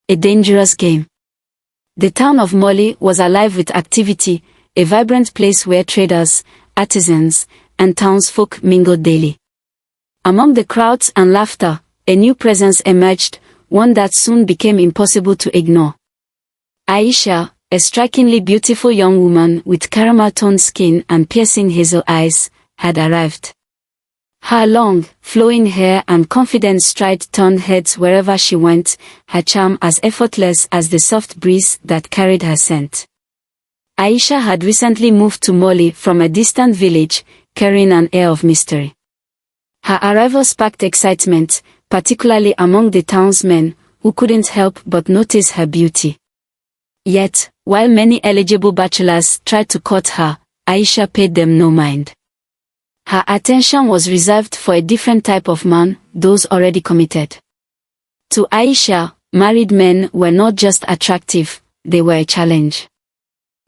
A dangerous game. The town of Molly was alive with activity, a vibrant place where traders, artisans, and townsfolk mingled daily. Among the crowds and laughter, a new presence emerged, one that soon became impossible to ignore. Aisha, a strikingly beautiful young woman with caramel-toned skin and piercing hazel eyes, had arrived. Her long, flowing hair and confident stride turned heads wherever she went, her charm as effortless as the soft breeze that carried her scent. Aisha had recently moved to Molly from a distant village, carrying an air of mystery. Her arrival sparked excitement, particularly among the townsmen, who couldn't help but notice her beauty. Yet, while many eligible bachelors tried to court her, Aisha paid them no mind. Her attention was reserved for a different type of man, those already committed. To Aisha, married men were not just attractive, they were a challenge.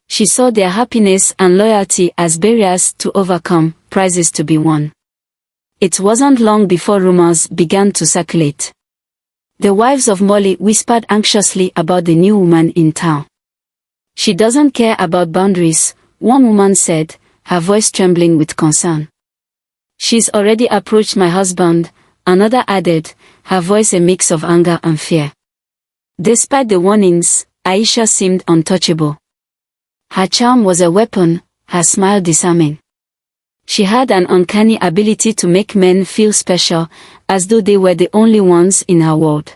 She saw their happiness and loyalty as barriers to overcome, prizes to be won. It wasn't long before rumors began to circulate. The wives of Molly whispered anxiously about the new woman in town. "She doesn't care about boundaries," one woman said, her voice trembling with concern. "She's already approached my husband," another added, her voice a mix of anger and fear. Despite the warnings, Aisha seemed untouchable. Her charm was a weapon, her smile disarming. She had an uncanny ability to make men feel special, as though they were the only ones in her world.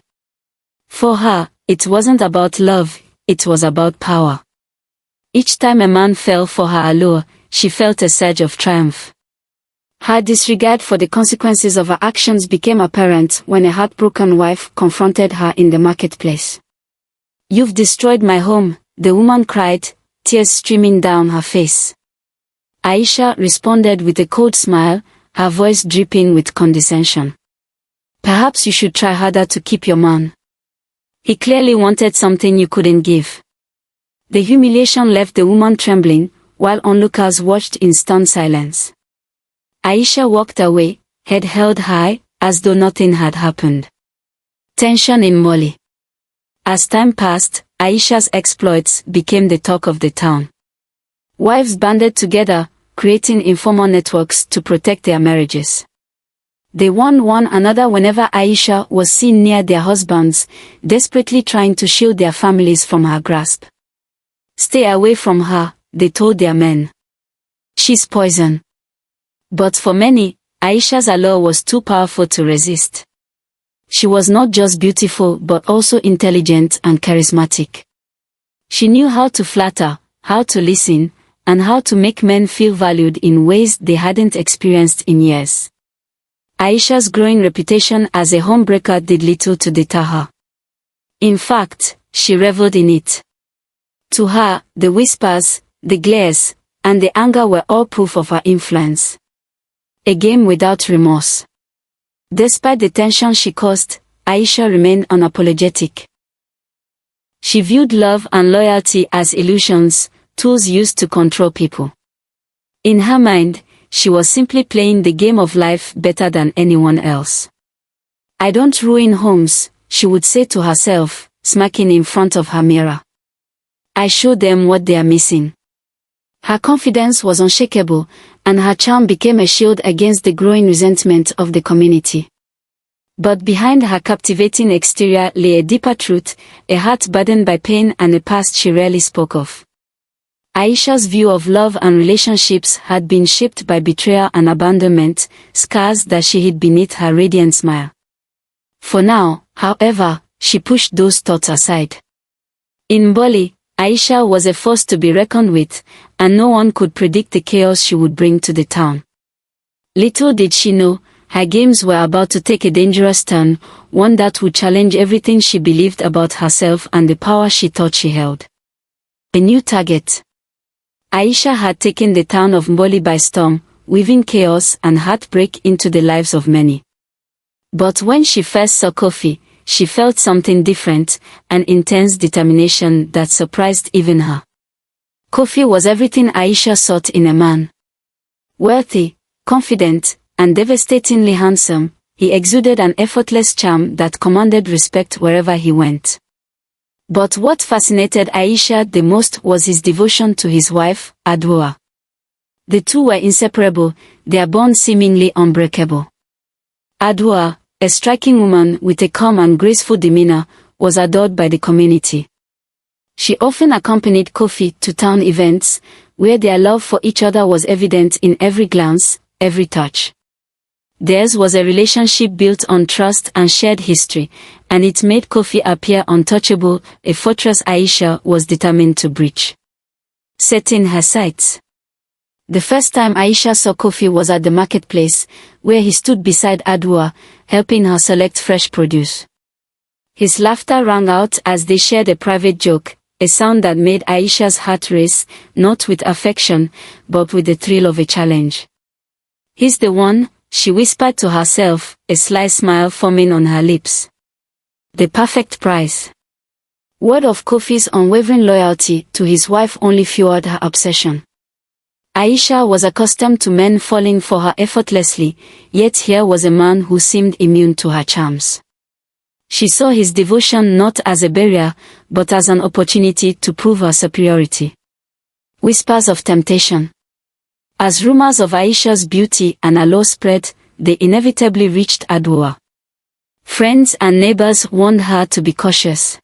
For her, it wasn't about love, it was about power. Each time a man fell for her allure, she felt a surge of triumph. Her disregard for the consequences of her actions became apparent when a heartbroken wife confronted her in the marketplace. "You've destroyed my home," the woman cried, tears streaming down her face. Aisha responded with a cold smile, her voice dripping with condescension. "Perhaps you should try harder to keep your man. He clearly wanted something you couldn't give." The humiliation left the woman trembling, while onlookers watched in stunned silence. Aisha walked away, head held high, as though nothing had happened. Tension in Molly. As time passed, Aisha's exploits became the talk of the town. Wives banded together, creating informal networks to protect their marriages. They warned one another whenever Aisha was seen near their husbands, desperately trying to shield their families from her grasp. "Stay away from her," they told their men. "She's poison." But for many, Aisha's allure was too powerful to resist. She was not just beautiful but also intelligent and charismatic. She knew how to flatter, how to listen, and how to make men feel valued in ways they hadn't experienced in years. Aisha's growing reputation as a homebreaker did little to deter her. In fact, she reveled in it. To her, the whispers, the glares, and the anger were all proof of her influence. A game without remorse. Despite the tension she caused, Aisha remained unapologetic. She viewed love and loyalty as illusions, tools used to control people. In her mind, she was simply playing the game of life better than anyone else. "I don't ruin homes," she would say to herself, smirking in front of her mirror. "I show them what they are missing." Her confidence was unshakable, and her charm became a shield against the growing resentment of the community. But behind her captivating exterior lay a deeper truth, a heart burdened by pain and a past she rarely spoke of. Aisha's view of love and relationships had been shaped by betrayal and abandonment, scars that she hid beneath her radiant smile. For now, however, she pushed those thoughts aside. In Bali, Aisha was a force to be reckoned with, and no one could predict the chaos she would bring to the town. Little did she know, her games were about to take a dangerous turn, one that would challenge everything she believed about herself and the power she thought she held. A new target. Aisha had taken the town of Mboli by storm, weaving chaos and heartbreak into the lives of many. But when she first saw Kofi, she felt something different, an intense determination that surprised even her. Kofi was everything Aisha sought in a man. Wealthy, confident, and devastatingly handsome, he exuded an effortless charm that commanded respect wherever he went. But what fascinated Aisha the most was his devotion to his wife, Adwa. The two were inseparable, their bond seemingly unbreakable. Adwa, a striking woman with a calm and graceful demeanor, was adored by the community. She often accompanied Kofi to town events, where their love for each other was evident in every glance, every touch. Theirs was a relationship built on trust and shared history, and it made Kofi appear untouchable, a fortress Aisha was determined to breach. Setting her sights. The first time Aisha saw Kofi was at the marketplace, where he stood beside Adwa, helping her select fresh produce. His laughter rang out as they shared a private joke, a sound that made Aisha's heart race, not with affection, but with the thrill of a challenge. "He's the one," she whispered to herself, a sly smile forming on her lips. The perfect price. Word of Kofi's unwavering loyalty to his wife only fueled her obsession. Aisha was accustomed to men falling for her effortlessly, yet here was a man who seemed immune to her charms. She saw his devotion not as a barrier, but as an opportunity to prove her superiority. Whispers of temptation. As rumors of Aisha's beauty and allure spread, they inevitably reached Adwa. Friends and neighbors warned her to be cautious.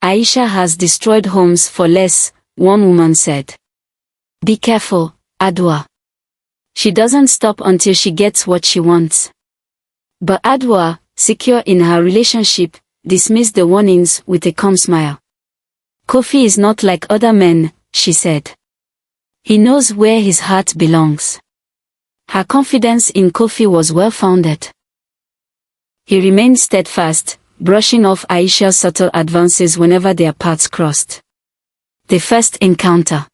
"Aisha has destroyed homes for less," one woman said. "Be careful, Adwa. She doesn't stop until she gets what she wants." But Adwa, secure in her relationship, dismissed the warnings with a calm smile. "Kofi is not like other men," she said. "He knows where his heart belongs." Her confidence in Kofi was well-founded. He remained steadfast, brushing off Aisha's subtle advances whenever their paths crossed. The first encounter.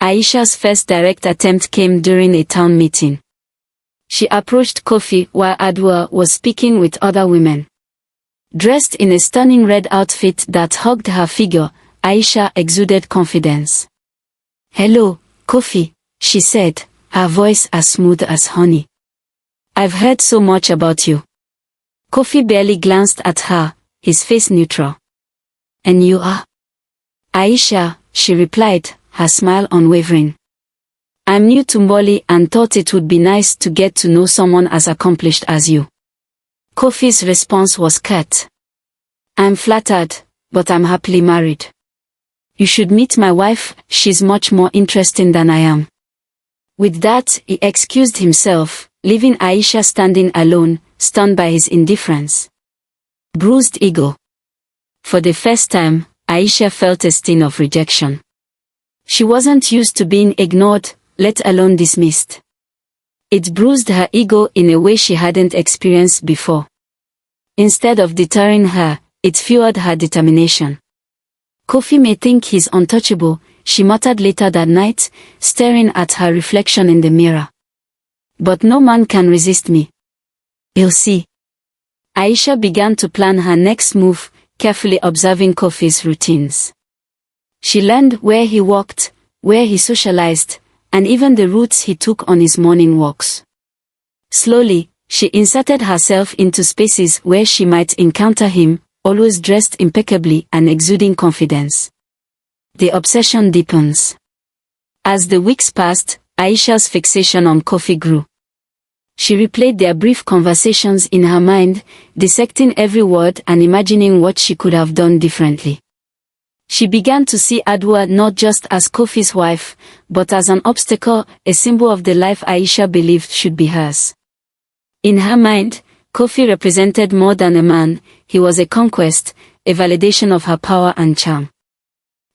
Aisha's first direct attempt came during a town meeting. She approached Kofi while Adwa was speaking with other women. Dressed in a stunning red outfit that hugged her figure, Aisha exuded confidence. "Hello, Kofi," she said, her voice as smooth as honey. "I've heard so much about you." Kofi barely glanced at her, his face neutral. "And you are?" "Aisha," she replied, her smile unwavering. "I'm new to Mali and thought it would be nice to get to know someone as accomplished as you." Kofi's response was curt. "I'm flattered, but I'm happily married. You should meet my wife, she's much more interesting than I am." With that, he excused himself, leaving Aisha standing alone, stunned by his indifference. Bruised ego. For the first time, Aisha felt a sting of rejection. She wasn't used to being ignored, let alone dismissed. It bruised her ego in a way she hadn't experienced before. Instead of deterring her, it fueled her determination. "Kofi may think he's untouchable," she muttered later that night, staring at her reflection in the mirror. "But no man can resist me. You'll see." Aisha began to plan her next move, carefully observing Kofi's routines. She learned where he walked, where he socialized, and even the routes he took on his morning walks. Slowly, she inserted herself into spaces where she might encounter him, always dressed impeccably and exuding confidence. The obsession deepens. As the weeks passed, Aisha's fixation on Kofi grew. She replayed their brief conversations in her mind, dissecting every word and imagining what she could have done differently. She began to see Adwa not just as Kofi's wife, but as an obstacle, a symbol of the life Aisha believed should be hers. In her mind, Kofi represented more than a man, he was a conquest, a validation of her power and charm.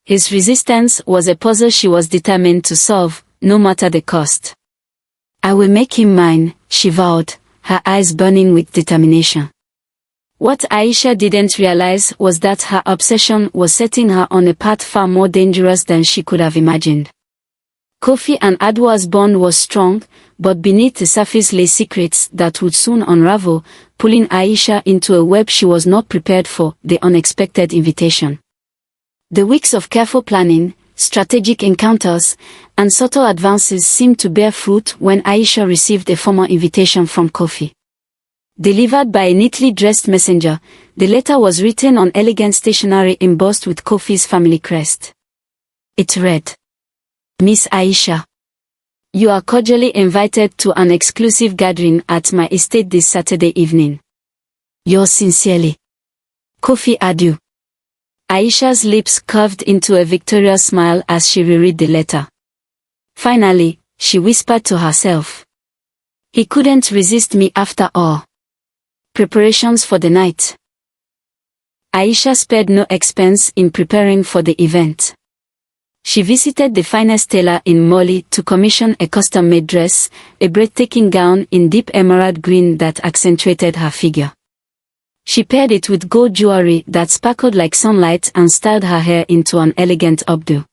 His resistance was a puzzle she was determined to solve, no matter the cost. "I will make him mine," she vowed, her eyes burning with determination. What Aisha didn't realize was that her obsession was setting her on a path far more dangerous than she could have imagined. Kofi and Adwa's bond was strong, but beneath the surface lay secrets that would soon unravel, pulling Aisha into a web she was not prepared for, the unexpected invitation. The weeks of careful planning, strategic encounters, and subtle advances seemed to bear fruit when Aisha received a formal invitation from Kofi. Delivered by a neatly dressed messenger, the letter was written on elegant stationery embossed with Kofi's family crest. It read, "Miss Aisha, you are cordially invited to an exclusive gathering at my estate this Saturday evening. Yours sincerely, Kofi Adu." Aisha's lips curved into a victorious smile as she reread the letter. Finally, she whispered to herself, "He couldn't resist me after all." Preparations for the night. Aisha spared no expense in preparing for the event. She visited the finest tailor in Moli to commission a custom-made dress, a breathtaking gown in deep emerald green that accentuated her figure. She paired it with gold jewelry that sparkled like sunlight and styled her hair into an elegant updo.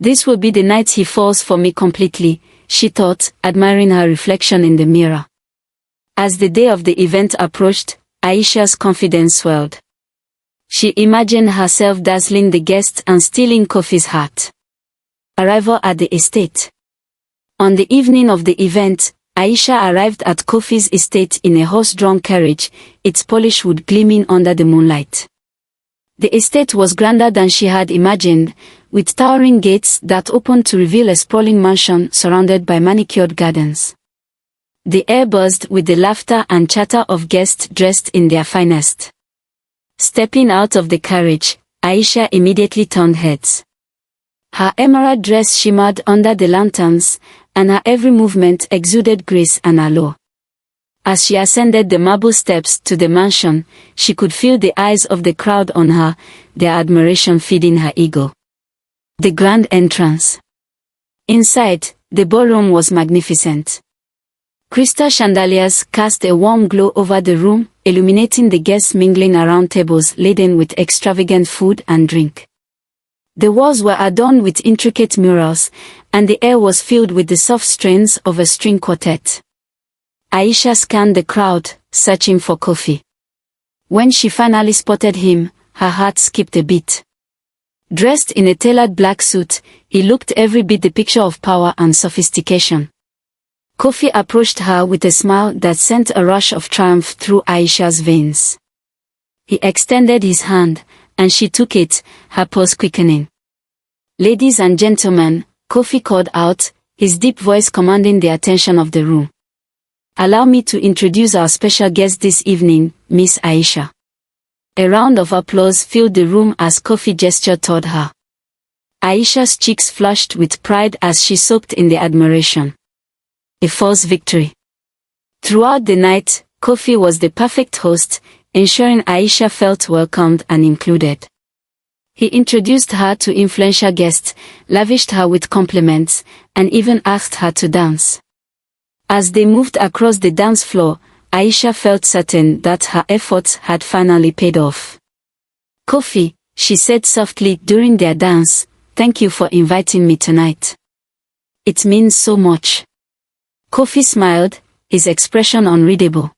"This will be the night he falls for me completely," she thought, admiring her reflection in the mirror. As the day of the event approached, Aisha's confidence swelled. She imagined herself dazzling the guests and stealing Kofi's heart. Arrival at the estate. On the evening of the event, Aisha arrived at Kofi's estate in a horse-drawn carriage, its polished wood gleaming under the moonlight. The estate was grander than she had imagined, with towering gates that opened to reveal a sprawling mansion surrounded by manicured gardens. The air buzzed with the laughter and chatter of guests dressed in their finest. Stepping out of the carriage, Aisha immediately turned heads. Her emerald dress shimmered under the lanterns, and her every movement exuded grace and allure. As she ascended the marble steps to the mansion, she could feel the eyes of the crowd on her, their admiration feeding her ego. The grand entrance. Inside, the ballroom was magnificent. Crystal chandeliers cast a warm glow over the room, illuminating the guests mingling around tables laden with extravagant food and drink. The walls were adorned with intricate murals, and the air was filled with the soft strains of a string quartet. Aisha scanned the crowd, searching for Kofi. When she finally spotted him, her heart skipped a beat. Dressed in a tailored black suit, he looked every bit the picture of power and sophistication. Kofi approached her with a smile that sent a rush of triumph through Aisha's veins. He extended his hand, and she took it, her pulse quickening. "Ladies and gentlemen," Kofi called out, his deep voice commanding the attention of the room. "Allow me to introduce our special guest this evening, Miss Aisha." A round of applause filled the room as Kofi gestured toward her. Aisha's cheeks flushed with pride as she soaked in the admiration. A false victory. Throughout the night, Kofi was the perfect host, ensuring Aisha felt welcomed and included. He introduced her to influential guests, lavished her with compliments, and even asked her to dance. As they moved across the dance floor, Aisha felt certain that her efforts had finally paid off. "Kofi," she said softly during their dance, "thank you for inviting me tonight. It means so much." Kofi smiled, his expression unreadable.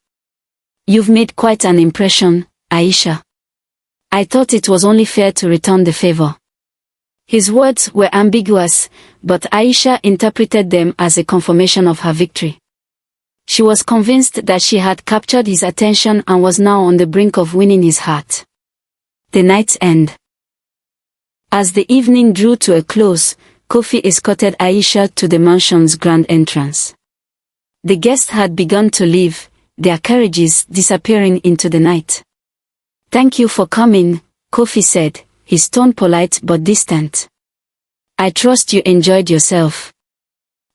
"You've made quite an impression, Aisha. I thought it was only fair to return the favor." His words were ambiguous, but Aisha interpreted them as a confirmation of her victory. She was convinced that she had captured his attention and was now on the brink of winning his heart. The night's end. As the evening drew to a close, Kofi escorted Aisha to the mansion's grand entrance. The guests had begun to leave, their carriages disappearing into the night. "Thank you for coming," Kofi said, his tone polite but distant. "I trust you enjoyed yourself."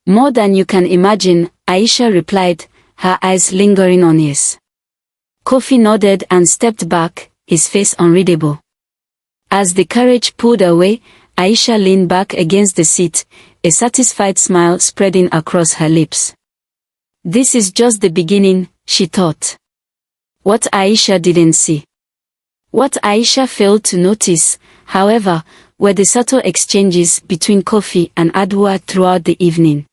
"More than you can imagine," Aisha replied, her eyes lingering on his. Kofi nodded and stepped back, his face unreadable. As the carriage pulled away, Aisha leaned back against the seat, a satisfied smile spreading across her lips. This is just the beginning, she thought. What Aisha didn't see. What Aisha failed to notice, however, were the subtle exchanges between Kofi and Adwa throughout the evening.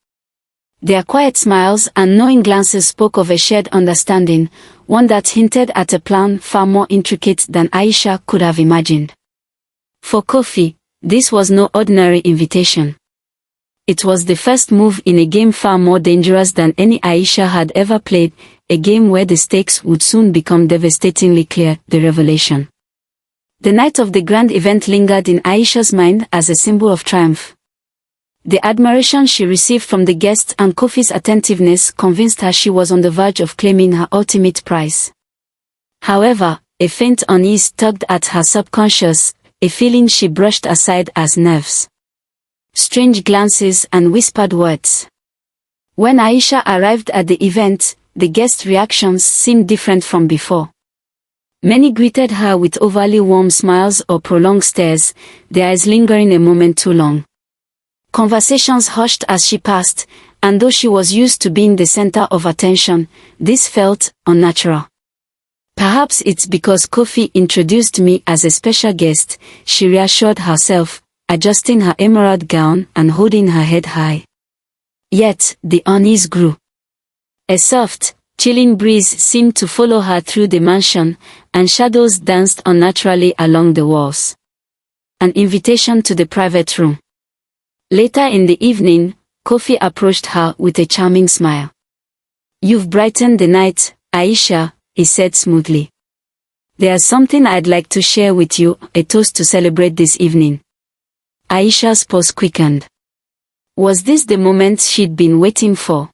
Their quiet smiles and knowing glances spoke of a shared understanding, one that hinted at a plan far more intricate than Aisha could have imagined. For Kofi, this was no ordinary invitation. It was the first move in a game far more dangerous than any Aisha had ever played, a game where the stakes would soon become devastatingly clear, the revelation. The night of the grand event lingered in Aisha's mind as a symbol of triumph. The admiration she received from the guests and Kofi's attentiveness convinced her she was on the verge of claiming her ultimate prize. However, a faint unease tugged at her subconscious, a feeling she brushed aside as nerves. Strange glances and whispered words. When Aisha arrived at the event, the guest reactions seemed different from before. Many greeted her with overly warm smiles or prolonged stares, their eyes lingering a moment too long. Conversations hushed as she passed, and though she was used to being the center of attention, this felt unnatural. Perhaps it's because Kofi introduced me as a special guest, she reassured herself, adjusting her emerald gown and holding her head high. Yet, the unease grew. A soft, chilling breeze seemed to follow her through the mansion, and shadows danced unnaturally along the walls. An invitation to the private room. Later in the evening, Kofi approached her with a charming smile. "You've brightened the night, Aisha," he said smoothly. "There's something I'd like to share with you, a toast to celebrate this evening." Aisha's pulse quickened. Was this the moment she'd been waiting for?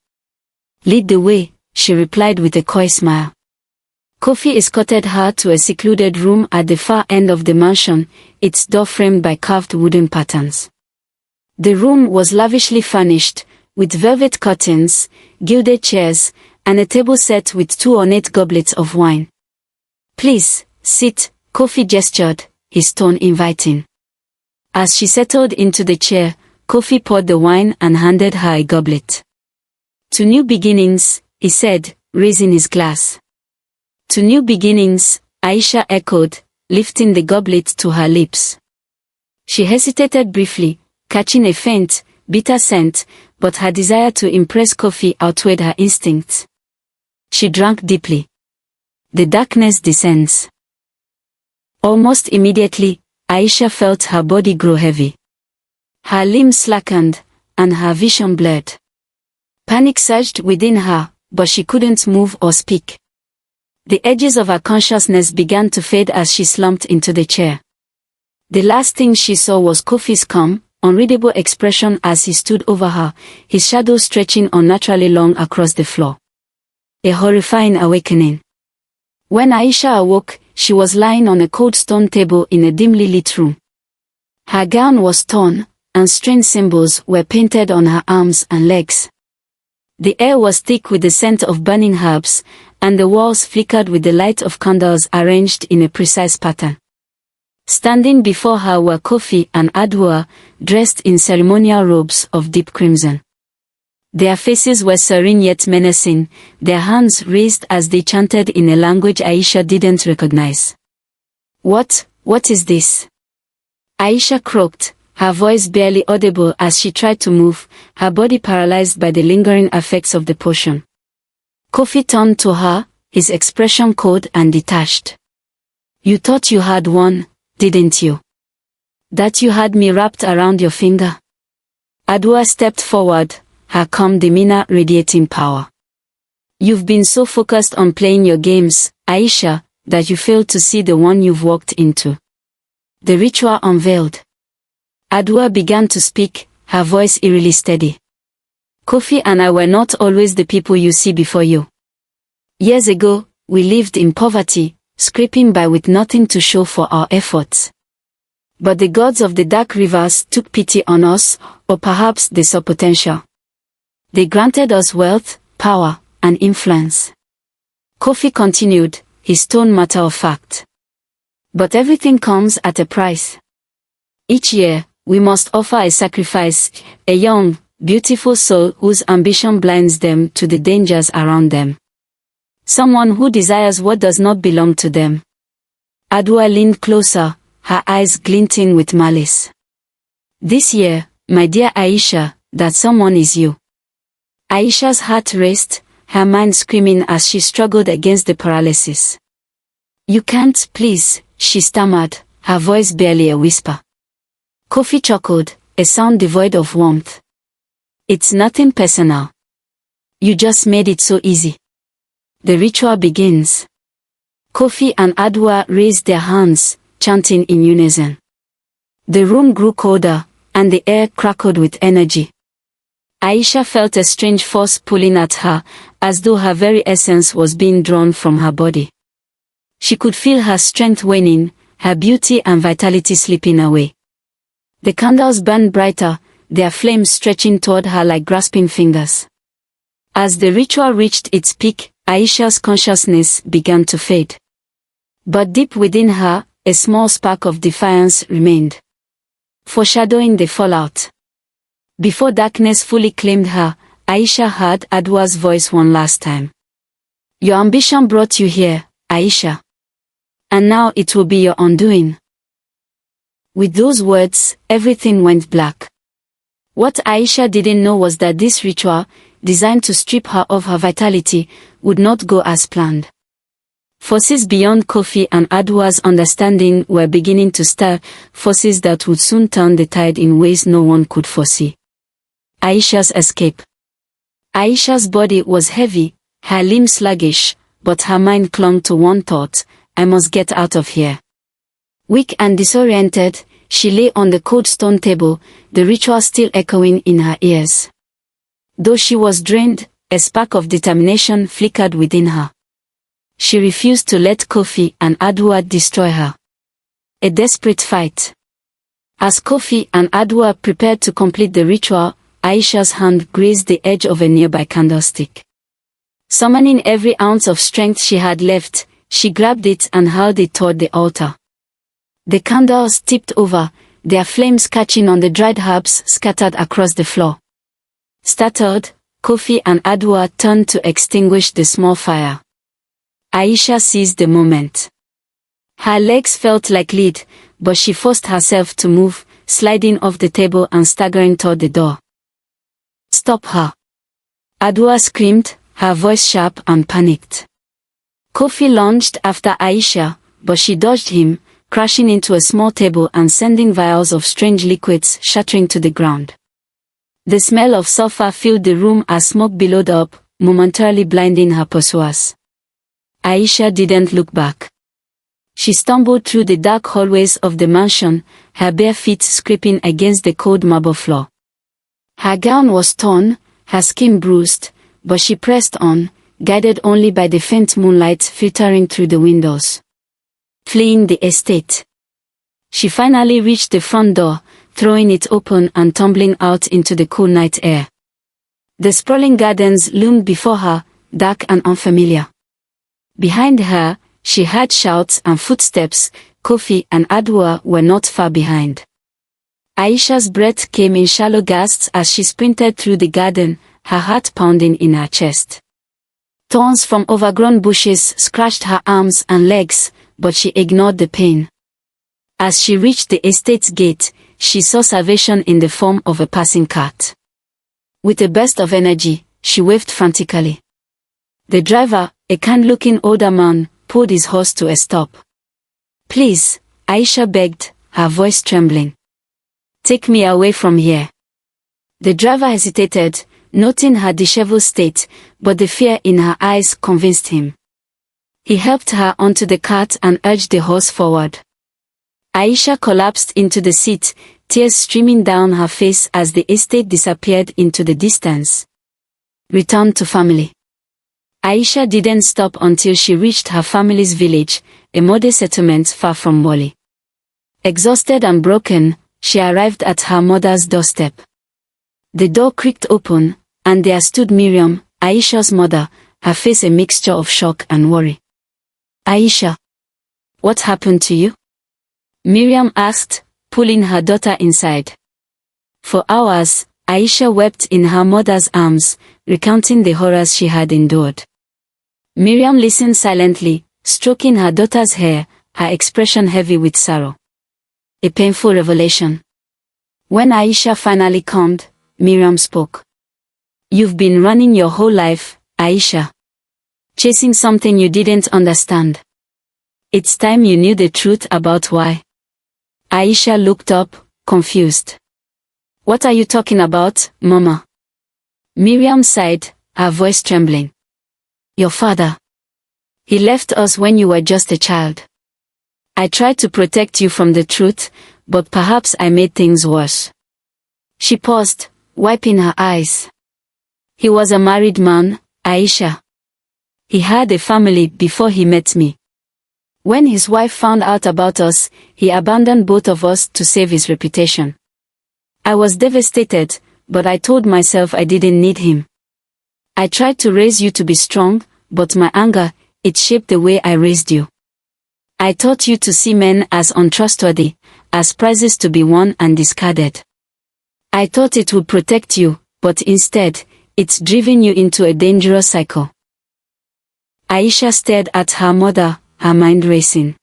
"Lead the way," she replied with a coy smile. Kofi escorted her to a secluded room at the far end of the mansion, its door framed by carved wooden patterns. The room was lavishly furnished, with velvet curtains, gilded chairs, and a table set with 2 ornate goblets of wine. "Please, sit," Kofi gestured, his tone inviting. As she settled into the chair, Kofi poured the wine and handed her a goblet. "To new beginnings," he said, raising his glass. "To new beginnings," Aisha echoed, lifting the goblet to her lips. She hesitated briefly, catching a faint, bitter scent, but her desire to impress Kofi outweighed her instincts. She drank deeply. The darkness descends. Almost immediately, Aisha felt her body grow heavy. Her limbs slackened, and her vision blurred. Panic surged within her, but she couldn't move or speak. The edges of her consciousness began to fade as she slumped into the chair. The last thing she saw was Kofi's calm, unreadable expression as he stood over her, his shadow stretching unnaturally long across the floor. A horrifying awakening. When Aisha awoke, she was lying on a cold stone table in a dimly lit room. Her gown was torn, and strange symbols were painted on her arms and legs. The air was thick with the scent of burning herbs, and the walls flickered with the light of candles arranged in a precise pattern. Standing before her were Kofi and Adwoa, dressed in ceremonial robes of deep crimson. Their faces were serene yet menacing, their hands raised as they chanted in a language Aisha didn't recognize. What is this?" Aisha croaked, her voice barely audible as she tried to move, her body paralyzed by the lingering effects of the potion. Kofi turned to her, his expression cold and detached. "You thought you had won, didn't you? That you had me wrapped around your finger?" Adwoa stepped forward, her calm demeanor radiating power. "You've been so focused on playing your games, Aisha, that you failed to see the one you've walked into." The ritual unveiled. Adwoa began to speak, her voice eerily steady. "Kofi and I were not always the people you see before you. Years ago, we lived in poverty, scraping by with nothing to show for our efforts. But the gods of the dark rivers took pity on us, or perhaps they saw potential. They granted us wealth, power, and influence." Kofi continued, his tone matter of fact. "But everything comes at a price. Each year, we must offer a sacrifice, a young, beautiful soul whose ambition blinds them to the dangers around them. Someone who desires what does not belong to them." Adwoa leaned closer, her eyes glinting with malice. "This year, my dear Aisha, that someone is you." Aisha's heart raced, her mind screaming as she struggled against the paralysis. "You can't, please," she stammered, her voice barely a whisper. Kofi chuckled, a sound devoid of warmth. It's nothing personal. You just made it so easy. The ritual begins. Kofi and Adwa raised their hands, chanting in unison. The room grew colder, and the air crackled with energy. Aisha felt a strange force pulling at her, as though her very essence was being drawn from her body. She could feel her strength waning, her beauty and vitality slipping away. The candles burned brighter, their flames stretching toward her like grasping fingers. As the ritual reached its peak, Aisha's consciousness began to fade. But deep within her, a small spark of defiance remained, foreshadowing the fallout. Before darkness fully claimed her, Aisha heard Adwa's voice one last time. Your ambition brought you here, Aisha. And now it will be your undoing. With those words, everything went black. What Aisha didn't know was that this ritual, designed to strip her of her vitality, would not go as planned. Forces beyond Kofi and Adwa's understanding were beginning to stir, forces that would soon turn the tide in ways no one could foresee. Aisha's escape. Aisha's body was heavy, her limbs sluggish, but her mind clung to one thought: I must get out of here. Weak and disoriented, she lay on the cold stone table, the ritual still echoing in her ears. Though she was drained, a spark of determination flickered within her. She refused to let Kofi and Adwa destroy her. A desperate fight. As Kofi and Adwa prepared to complete the ritual, Aisha's hand grazed the edge of a nearby candlestick. Summoning every ounce of strength she had left, she grabbed it and hurled it toward the altar. The candles tipped over, their flames catching on the dried herbs scattered across the floor. Startled, Kofi and Adwa turned to extinguish the small fire. Aisha seized the moment. Her legs felt like lead, but she forced herself to move, sliding off the table and staggering toward the door. Stop her! Adwa screamed, her voice sharp and panicked. Kofi lunged after Aisha, but she dodged him, crashing into a small table and sending vials of strange liquids shattering to the ground. The smell of sulfur filled the room as smoke billowed up, momentarily blinding her pursuers. Aisha didn't look back. She stumbled through the dark hallways of the mansion, her bare feet scraping against the cold marble floor. Her gown was torn, her skin bruised, but she pressed on, guided only by the faint moonlight filtering through the windows. Fleeing the estate. She finally reached the front door, throwing it open and tumbling out into the cool night air. The sprawling gardens loomed before her, dark and unfamiliar. Behind her, she heard shouts and footsteps. Kofi and Adwa were not far behind. Aisha's breath came in shallow gasps as she sprinted through the garden, her heart pounding in her chest. Thorns from overgrown bushes scratched her arms and legs, but she ignored the pain. As she reached the estate's gate, she saw salvation in the form of a passing cart. With a burst of energy, she waved frantically. The driver, a kind-looking older man, pulled his horse to a stop. Please, Aisha begged, her voice trembling. Take me away from here. The driver hesitated, noting her disheveled state, but the fear in her eyes convinced him. He helped her onto the cart and urged the horse forward. Aisha collapsed into the seat, tears streaming down her face as the estate disappeared into the distance. Return to family. Aisha didn't stop until she reached her family's village, a modest settlement far from Moli. Exhausted and broken, she arrived at her mother's doorstep. The door creaked open, and there stood Miriam, Aisha's mother, her face a mixture of shock and worry. Aisha, what happened to you? Miriam asked, pulling her daughter inside. For hours, Aisha wept in her mother's arms, recounting the horrors she had endured. Miriam listened silently, stroking her daughter's hair, her expression heavy with sorrow. A painful revelation. When Aisha finally calmed, Miriam spoke. You've been running your whole life, Aisha. Chasing something you didn't understand. It's time you knew the truth about why. Aisha looked up, confused. What are you talking about, Mama? Miriam sighed, her voice trembling. Your father. He left us when you were just a child. I tried to protect you from the truth, but perhaps I made things worse. She paused, wiping her eyes. He was a married man, Aisha. He had a family before he met me. When his wife found out about us, he abandoned both of us to save his reputation. I was devastated, but I told myself I didn't need him. I tried to raise you to be strong, but my anger, it shaped the way I raised you. I taught you to see men as untrustworthy, as prizes to be won and discarded. I thought it would protect you, but instead, it's driven you into a dangerous cycle. Aisha stared at her mother, her mind racing.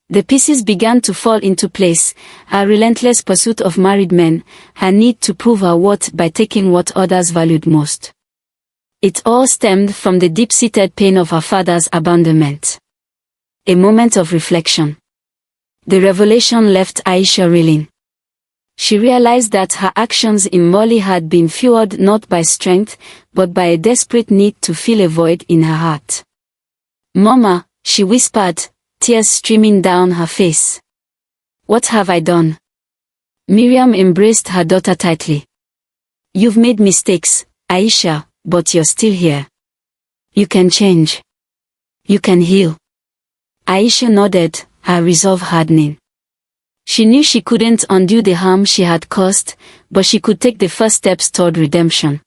The pieces began to fall into place, her relentless pursuit of married men, her need to prove her worth by taking what others valued most. It all stemmed from the deep-seated pain of her father's abandonment. A moment of reflection. The revelation left Aisha reeling. She realized that her actions in Molly had been fueled not by strength, but by a desperate need to fill a void in her heart. Mama, she whispered, tears streaming down her face. What have I done? Miriam embraced her daughter tightly. You've made mistakes, Aisha, but you're still here. You can change. You can heal. Aisha nodded, her resolve hardening. She knew she couldn't undo the harm she had caused, but she could take the first steps toward redemption.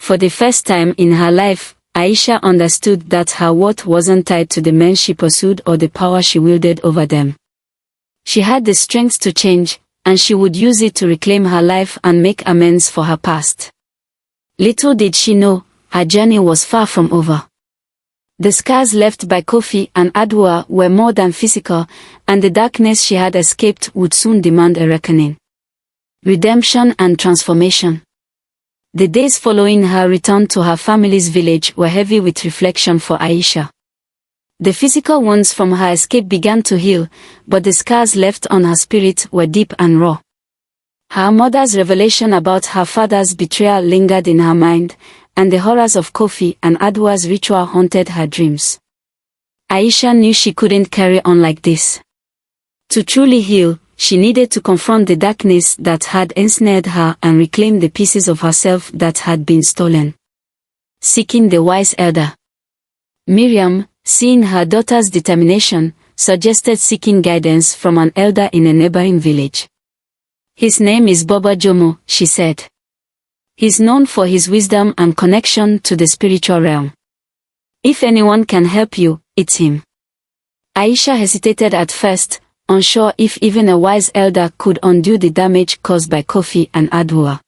For the first time in her life, Aisha understood that her worth wasn't tied to the men she pursued or the power she wielded over them. She had the strength to change, and she would use it to reclaim her life and make amends for her past. Little did she know, her journey was far from over. The scars left by Kofi and Adwoa were more than physical, and the darkness she had escaped would soon demand a reckoning. Redemption and transformation. The days following her return to her family's village were heavy with reflection for Aisha. The physical wounds from her escape began to heal, but the scars left on her spirit were deep and raw. Her mother's revelation about her father's betrayal lingered in her mind, and the horrors of Kofi and Adwoa's ritual haunted her dreams. Aisha knew she couldn't carry on like this. To truly heal, she needed to confront the darkness that had ensnared her and reclaim the pieces of herself that had been stolen. Seeking the wise elder. Miriam, seeing her daughter's determination, suggested seeking guidance from an elder in a neighboring village. His name is Baba Jomo, she said. He's known for his wisdom and connection to the spiritual realm. If anyone can help you, it's him. Aisha hesitated at first, unsure if even a wise elder could undo the damage caused by Kofi and Adwoa.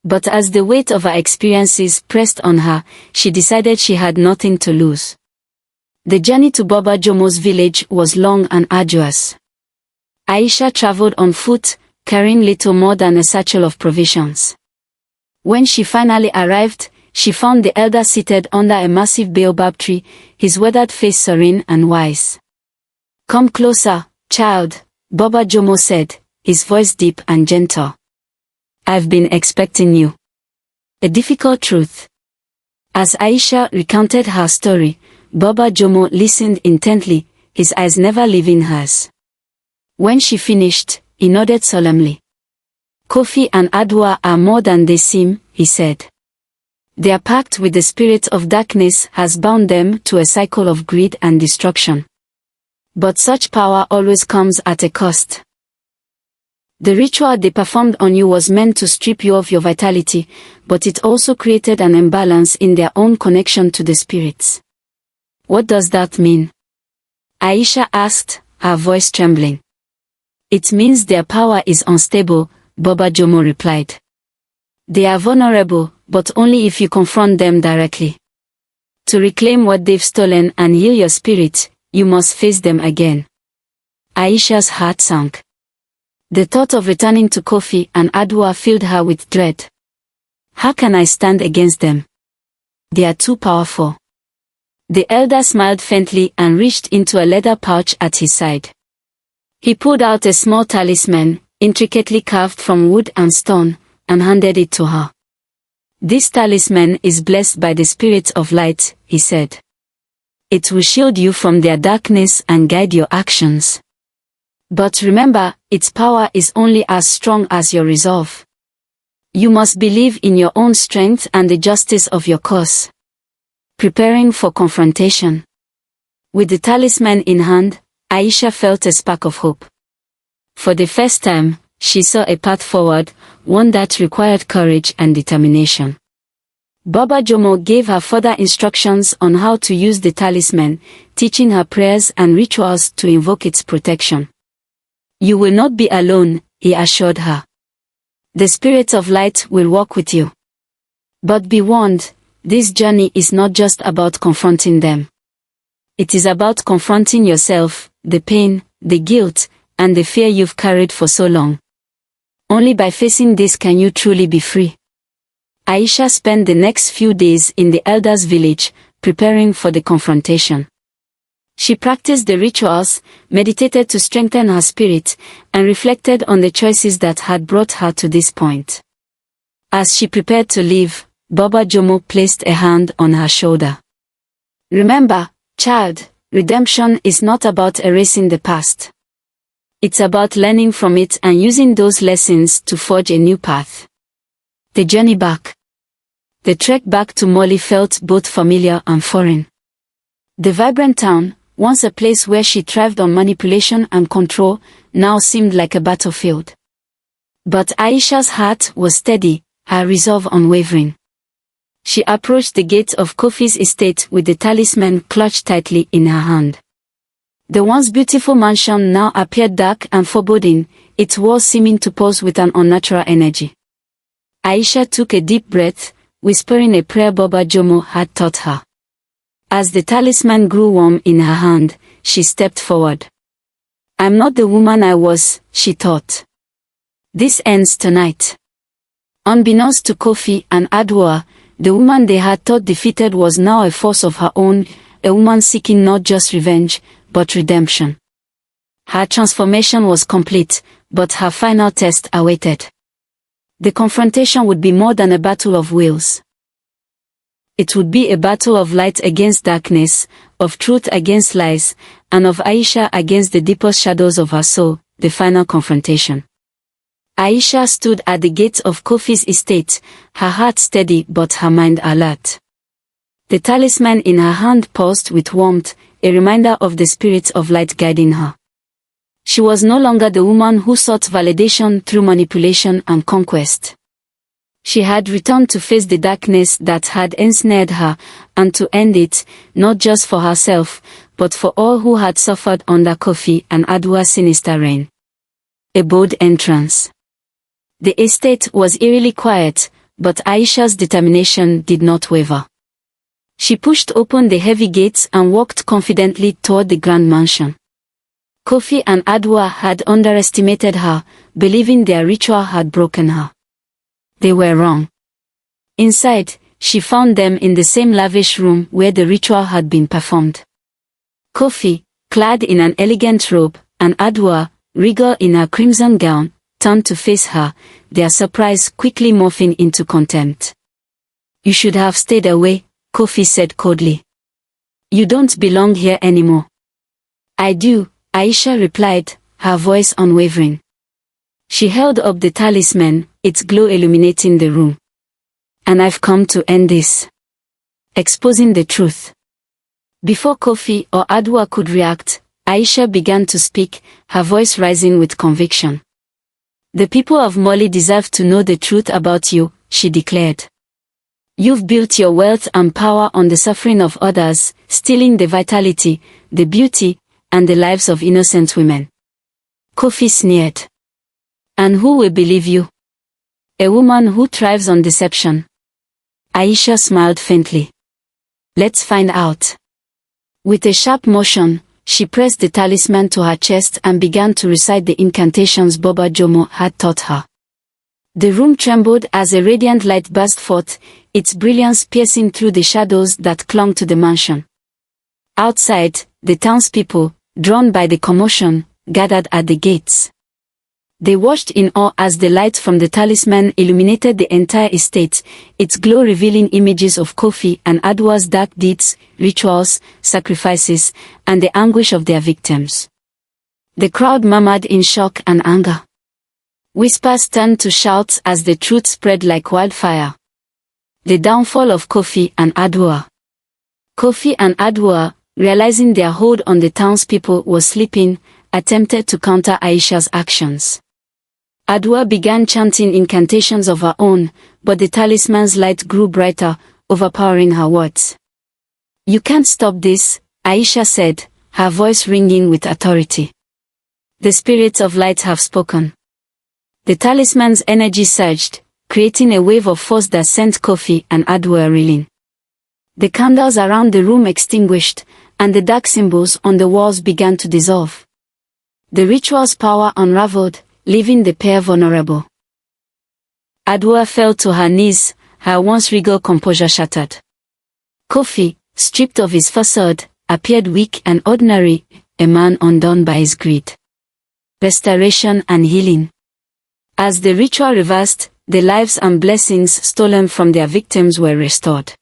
But as the weight of her experiences pressed on her, she decided she had nothing to lose. The journey to Baba Jomo's village was long and arduous. Aisha traveled on foot, carrying little more than a satchel of provisions. When she finally arrived, she found the elder seated under a massive baobab tree, his weathered face serene and wise. Come closer, child, Baba Jomo said, his voice deep and gentle. I've been expecting you. A difficult truth. As Aisha recounted her story, Baba Jomo listened intently, his eyes never leaving hers. When she finished, he nodded solemnly. Kofi and Adwoa are more than they seem, he said. Their pact with the spirit of darkness has bound them to a cycle of greed and destruction. But such power always comes at a cost. The ritual they performed on you was meant to strip you of your vitality, but it also created an imbalance in their own connection to the spirits. What does that mean? Aisha asked, her voice trembling. It means their power is unstable, Baba Jomo replied. They are vulnerable, but only if you confront them directly. To reclaim what they've stolen and heal your spirit, you must face them again. Aisha's heart sank. The thought of returning to Kofi and Adwoa filled her with dread. How can I stand against them? They are too powerful. The elder smiled faintly and reached into a leather pouch at his side. He pulled out a small talisman, intricately carved from wood and stone, and handed it to her. "This talisman is blessed by the spirit of light," he said. "It will shield you from their darkness and guide your actions. But remember, its power is only as strong as your resolve. You must believe in your own strength and the justice of your cause." Preparing for confrontation. With the talisman in hand, Aisha felt a spark of hope. For the first time, she saw a path forward, one that required courage and determination. Baba Jomo gave her further instructions on how to use the talisman, teaching her prayers and rituals to invoke its protection. "You will not be alone," he assured her. "The spirit of light will walk with you. But be warned, this journey is not just about confronting them. It is about confronting yourself, the pain, the guilt, and the fear you've carried for so long. Only by facing this can you truly be free." Aisha spent the next few days in the elders' village, preparing for the confrontation. She practiced the rituals, meditated to strengthen her spirit, and reflected on the choices that had brought her to this point. As she prepared to leave, Baba Jomo placed a hand on her shoulder. "Remember, child, redemption is not about erasing the past. It's about learning from it and using those lessons to forge a new path." The journey back. The trek back to Moli felt both familiar and foreign. The vibrant town, once a place where she thrived on manipulation and control, now seemed like a battlefield. But Aisha's heart was steady, her resolve unwavering. She approached the gate of Kofi's estate with the talisman clutched tightly in her hand. The once beautiful mansion now appeared dark and foreboding, its walls seeming to pulse with an unnatural energy. Aisha took a deep breath, whispering a prayer Baba Jomo had taught her. As the talisman grew warm in her hand, she stepped forward. "I'm not the woman I was," she thought. "This ends tonight." Unbeknownst to Kofi and Adwa, the woman they had thought defeated was now a force of her own, a woman seeking not just revenge, but redemption. Her transformation was complete, but her final test awaited. The confrontation would be more than a battle of wills. It would be a battle of light against darkness, of truth against lies, and of Aisha against the deepest shadows of her soul, the final confrontation. Aisha stood at the gate of Kofi's estate, her heart steady but her mind alert. The talisman in her hand pulsed with warmth, a reminder of the spirit of light guiding her. She was no longer the woman who sought validation through manipulation and conquest. She had returned to face the darkness that had ensnared her, and to end it, not just for herself, but for all who had suffered under Kofi and Adwa's sinister reign. A bold entrance. The estate was eerily quiet, but Aisha's determination did not waver. She pushed open the heavy gates and walked confidently toward the grand mansion. Kofi and Adwa had underestimated her, believing their ritual had broken her. They were wrong. Inside, she found them in the same lavish room where the ritual had been performed. Kofi, clad in an elegant robe, and Adwa, regal in her crimson gown, turned to face her, their surprise quickly morphing into contempt. "You should have stayed away," Kofi said coldly. "You don't belong here anymore." "I do," Aisha replied, her voice unwavering. She held up the talisman, its glow illuminating the room. "And I've come to end this." Exposing the truth. Before Kofi or Adwa could react, Aisha began to speak, her voice rising with conviction. "The people of Moli deserve to know the truth about you," she declared. "You've built your wealth and power on the suffering of others, stealing the vitality, the beauty, and the lives of innocent women." Kofi sneered. "And who will believe you? A woman who thrives on deception?" Aisha smiled faintly. "Let's find out." With a sharp motion, she pressed the talisman to her chest and began to recite the incantations Baba Jomo had taught her. The room trembled as a radiant light burst forth, its brilliance piercing through the shadows that clung to the mansion. Outside, the townspeople, drawn by the commotion, gathered at the gates. They watched in awe as the light from the talisman illuminated the entire estate, its glow revealing images of Kofi and Adwa's dark deeds, rituals, sacrifices, and the anguish of their victims. The crowd murmured in shock and anger. Whispers turned to shouts as the truth spread like wildfire. The downfall of Kofi and Adwa. Kofi and Adwa, realizing their hold on the townspeople was slipping, attempted to counter Aisha's actions. Adwa began chanting incantations of her own, but the talisman's light grew brighter, overpowering her words. "You can't stop this," Aisha said, her voice ringing with authority. "The spirits of light have spoken." The talisman's energy surged, creating a wave of force that sent Kofi and Adwa reeling. The candles around the room extinguished, and the dark symbols on the walls began to dissolve. The ritual's power unraveled, leaving the pair vulnerable. Adwa fell to her knees, her once regal composure shattered. Kofi, stripped of his facade, appeared weak and ordinary, a man undone by his greed. Restoration and healing. As the ritual reversed, the lives and blessings stolen from their victims were restored.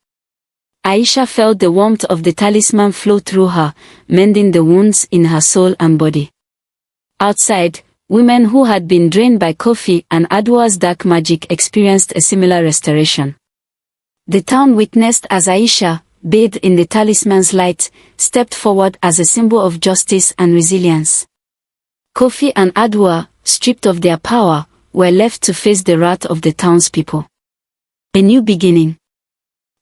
Aisha felt the warmth of the talisman flow through her, mending the wounds in her soul and body. Outside, women who had been drained by Kofi and Adwa's dark magic experienced a similar restoration. The town witnessed as Aisha, bathed in the talisman's light, stepped forward as a symbol of justice and resilience. Kofi and Adwa, stripped of their power, were left to face the wrath of the townspeople. A new beginning.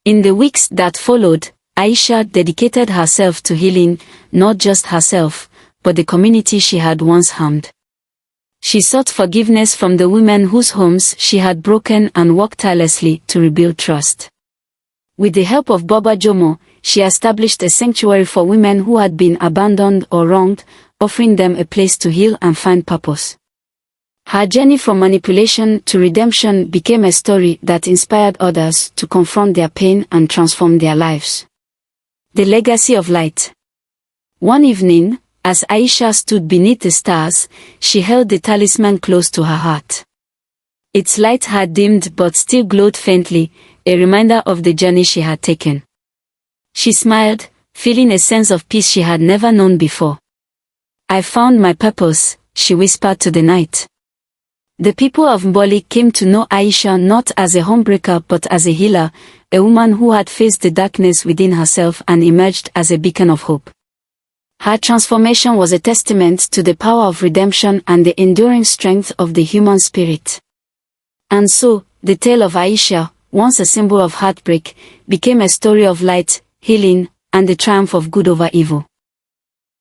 In the weeks that followed, Aisha dedicated herself to healing, not just herself, but the community she had once harmed. She sought forgiveness from the women whose homes she had broken and worked tirelessly to rebuild trust. With the help of Baba Jomo, she established a sanctuary for women who had been abandoned or wronged, offering them a place to heal and find purpose. Her journey from manipulation to redemption became a story that inspired others to confront their pain and transform their lives. The legacy of light. One evening, as Aisha stood beneath the stars, she held the talisman close to her heart. Its light had dimmed but still glowed faintly, a reminder of the journey she had taken. She smiled, feeling a sense of peace she had never known before. "I found my purpose," she whispered to the night. The people of Mboli came to know Aisha not as a homebreaker but as a healer, a woman who had faced the darkness within herself and emerged as a beacon of hope. Her transformation was a testament to the power of redemption and the enduring strength of the human spirit. And so, the tale of Aisha, once a symbol of heartbreak, became a story of light, healing, and the triumph of good over evil.